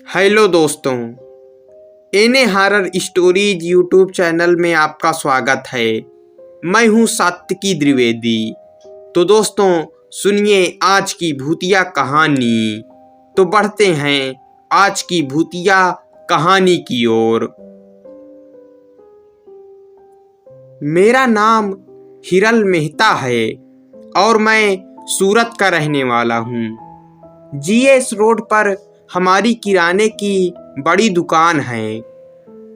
Hello दोस्तों, एने horror stories YouTube channel में आपका स्वागत है। मैं हूं सात्विकी द्विवेदी। तो दोस्तों सुनिए आज की भूतिया कहानी। तो बढ़ते हैं आज की भूतिया कहानी की ओर। मेरा नाम हिरल मेहता है और मैं सूरत का रहने वाला हूँ। जीएस रोड पर हमारी किराने की बड़ी दुकान है।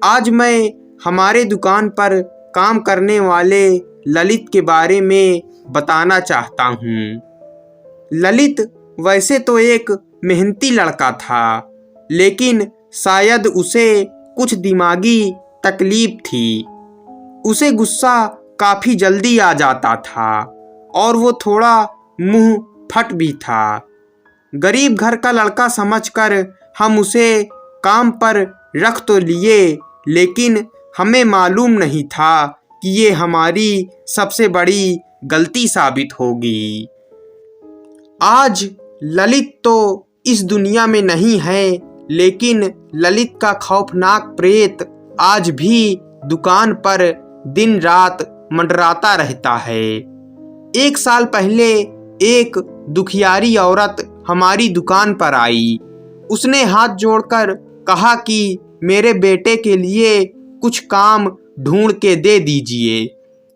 आज मैं हमारे दुकान पर काम करने वाले ललित के बारे में बताना चाहता हूँ। ललित वैसे तो एक मेहनती लड़का था, लेकिन शायद उसे कुछ दिमागी तकलीफ थी। उसे गुस्सा काफ़ी जल्दी आ जाता था और वो थोड़ा मुंह फट भी था। गरीब घर का लड़का समझकर हम उसे काम पर रख तो लिए, लेकिन हमें मालूम नहीं था कि ये हमारी सबसे बड़ी गलती साबित होगी। आज ललित तो इस दुनिया में नहीं है, लेकिन ललित का खौफनाक प्रेत आज भी दुकान पर दिन रात मंडराता रहता है। 1 साल पहले एक दुखियारी औरत हमारी दुकान पर आई। उसने हाथ जोड़कर कहा कि मेरे बेटे के लिए कुछ काम ढूंढ के दे दीजिए।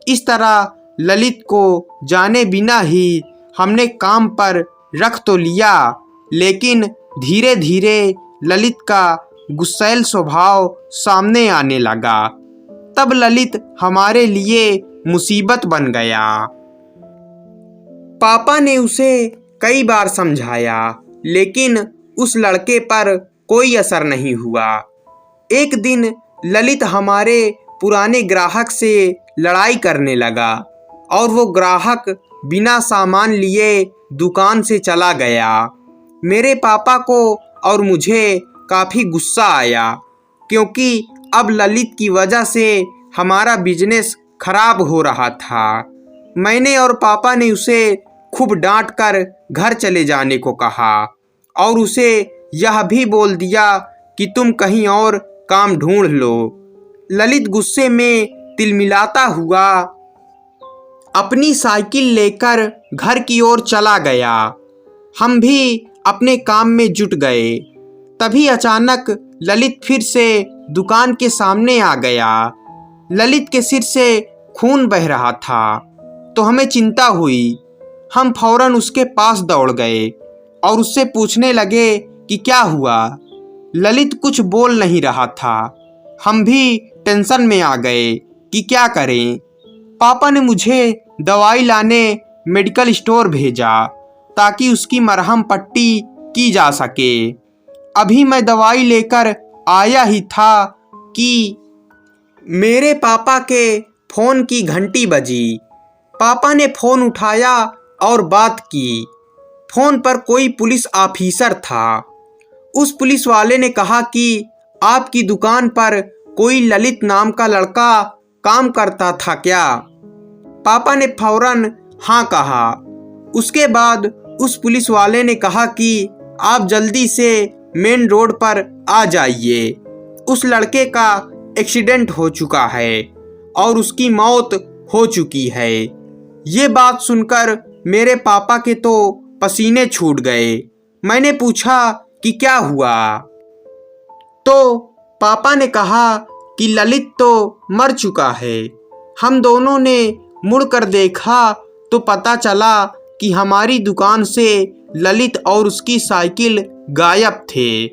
इस तरह ललित को जाने बिना ही हमने काम पर रख तो लिया, लेकिन धीरे धीरे ललित का गुस्सैल स्वभाव सामने आने लगा। तब ललित हमारे लिए मुसीबत बन गया। पापा ने उसे कई बार समझाया, लेकिन उस लड़के पर कोई असर नहीं हुआ। एक दिन ललित हमारे पुराने ग्राहक से लड़ाई करने लगा और वो ग्राहक बिना सामान लिए दुकान से चला गया। मेरे पापा को और मुझे काफ़ी गुस्सा आया, क्योंकि अब ललित की वजह से हमारा बिजनेस खराब हो रहा था। मैंने और पापा ने उसे खूब डांट कर घर चले जाने को कहा और उसे यह भी बोल दिया कि तुम कहीं और काम ढूंढ लो। ललित गुस्से में तिलमिलाता हुआ अपनी साइकिल लेकर घर की ओर चला गया। हम भी अपने काम में जुट गए। तभी अचानक ललित फिर से दुकान के सामने आ गया। ललित के सिर से खून बह रहा था, तो हमें चिंता हुई। हम फौरन उसके पास दौड़ गए और उससे पूछने लगे कि क्या हुआ। ललित कुछ बोल नहीं रहा था। हम भी टेंशन में आ गए कि क्या करें। पापा ने मुझे दवाई लाने मेडिकल स्टोर भेजा ताकि उसकी मरहम पट्टी की जा सके। अभी मैं दवाई लेकर आया ही था कि मेरे पापा के फ़ोन की घंटी बजी। पापा ने फ़ोन उठाया और बात की। फ़ोन पर कोई पुलिस ऑफिसर था। उस पुलिस वाले ने कहा कि आपकी दुकान पर कोई ललित नाम का लड़का काम करता था क्या? पापा ने फौरन हाँ कहा। उसके बाद उस पुलिस वाले ने कहा कि आप जल्दी से मेन रोड पर आ जाइए। उस लड़के का एक्सीडेंट हो चुका है और उसकी मौत हो चुकी है। ये बात सुनकर मेरे पापा के तो पसीने छूट गए। मैंने पूछा कि क्या हुआ, तो पापा ने कहा कि ललित तो मर चुका है। हम दोनों ने मुड़कर देखा तो पता चला कि हमारी दुकान से ललित और उसकी साइकिल गायब थे।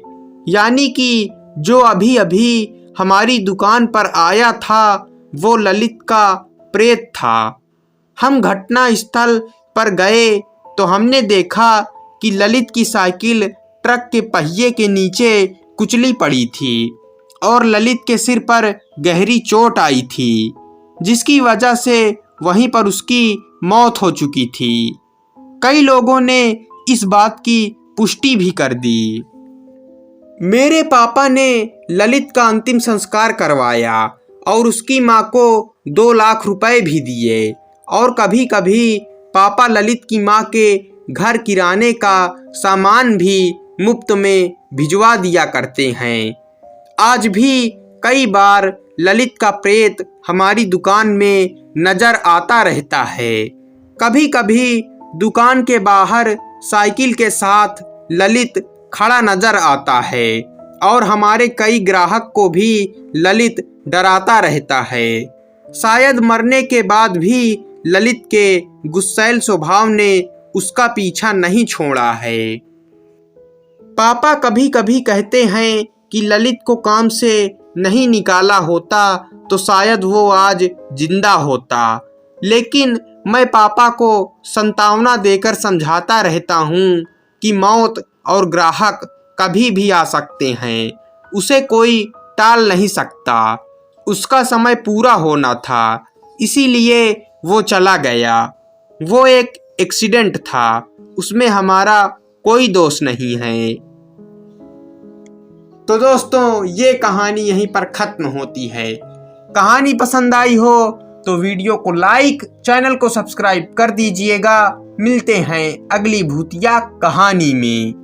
यानी कि जो अभी अभी हमारी दुकान पर आया था वो ललित का प्रेत था। हम घटना स्थल पर गए तो हमने देखा कि ललित की साइकिल ट्रक के पहिए के नीचे कुचली पड़ी थी और ललित के सिर पर गहरी चोट आई थी, जिसकी वजह से वहीं पर उसकी मौत हो चुकी थी। कई लोगों ने इस बात की पुष्टि भी कर दी। मेरे पापा ने ललित का अंतिम संस्कार करवाया और उसकी माँ को 2 लाख रुपए भी दिए। और कभी कभी पापा ललित की माँ के घर किराने का सामान भी मुफ्त में भिजवा दिया करते हैं। आज भी कई बार ललित का प्रेत हमारी दुकान में नजर आता रहता है। कभी कभी दुकान के बाहर साइकिल के साथ ललित खड़ा नजर आता है और हमारे कई ग्राहक को भी ललित डराता रहता है। शायद मरने के बाद भी ललित के गुस्सैल स्वभाव ने उसका पीछा नहीं छोड़ा है। पापा कभी कभी कहते हैं कि ललित को काम से नहीं निकाला होता तो शायद वो आज जिंदा होता, लेकिन मैं पापा को संतावना देकर समझाता रहता हूँ कि मौत और ग्राहक कभी भी आ सकते हैं, उसे कोई टाल नहीं सकता। उसका समय पूरा होना था, इसीलिए वो चला गया। वो एक एक्सीडेंट था, उसमें हमारा कोई दोष नहीं है। तो दोस्तों, ये कहानी यहीं पर खत्म होती है। कहानी पसंद आई हो तो वीडियो को लाइक, चैनल को सब्सक्राइब कर दीजिएगा। मिलते हैं अगली भूतिया कहानी में।